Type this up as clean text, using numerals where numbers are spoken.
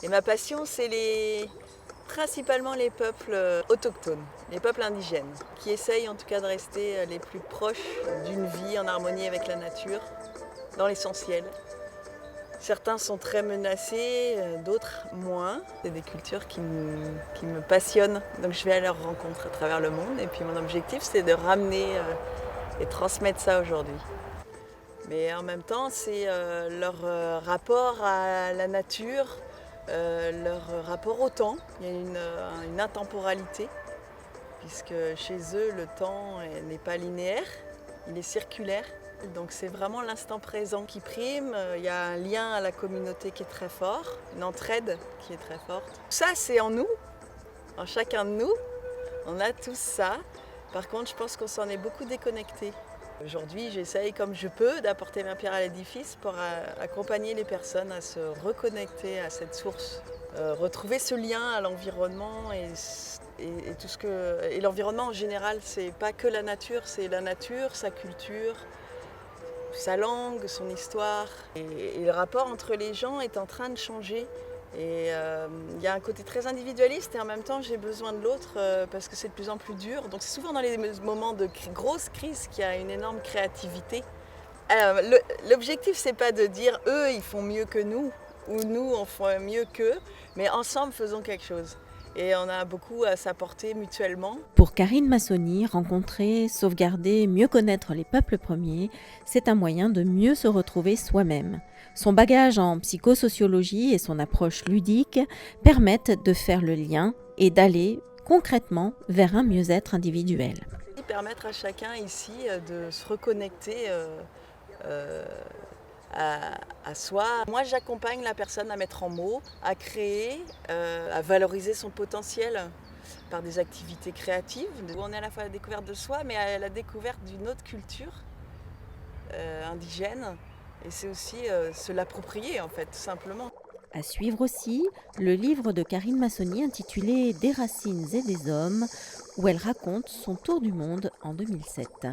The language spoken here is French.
Et ma passion, c'est principalement les peuples autochtones, les peuples indigènes, qui essayent en tout cas de rester les plus proches d'une vie en harmonie avec la nature, dans l'essentiel. Certains sont très menacés, d'autres moins. C'est des cultures qui me passionnent, donc je vais à leur rencontre à travers le monde. Et puis mon objectif, c'est de ramener et transmettre ça aujourd'hui. Mais en même temps, c'est leur rapport à la nature, leur rapport au temps. Il y a une intemporalité, puisque chez eux, le temps n'est pas linéaire, il est circulaire. Donc c'est vraiment l'instant présent qui prime. Il y a un lien à la communauté qui est très fort, une entraide qui est très forte. Ça, c'est en nous, en chacun de nous. On a tous ça. Par contre, je pense qu'on s'en est beaucoup déconnecté. Aujourd'hui, j'essaye comme je peux d'apporter ma pierre à l'édifice pour accompagner les personnes à se reconnecter à cette source, retrouver ce lien à l'environnement et tout ce que... Et l'environnement en général, c'est pas que la nature, c'est la nature, sa culture, sa langue, son histoire. Et le rapport entre les gens est en train de changer. Et il y a un côté très individualiste et en même temps j'ai besoin de l'autre parce que c'est de plus en plus dur. Donc c'est souvent dans les moments de grosse crise qu'il y a une énorme créativité. Alors, l'objectif c'est pas de dire eux ils font mieux que nous ou nous on fait mieux qu'eux, mais ensemble faisons quelque chose. Et on a beaucoup à s'apporter mutuellement. Pour Karine Massoni, rencontrer, sauvegarder, mieux connaître les peuples premiers, c'est un moyen de mieux se retrouver soi-même. Son bagage en psychosociologie et son approche ludique permettent de faire le lien et d'aller concrètement vers un mieux-être individuel. Permettre à chacun ici de se reconnecter euh, à soi. Moi, j'accompagne la personne à mettre en mots, à créer, à valoriser son potentiel par des activités créatives, où on est à la fois à la découverte de soi, mais à la découverte d'une autre culture indigène. Et c'est aussi se l'approprier, en fait, tout simplement. À suivre aussi le livre de Karine Massoni intitulé Des racines et des hommes, où elle raconte son tour du monde en 2007.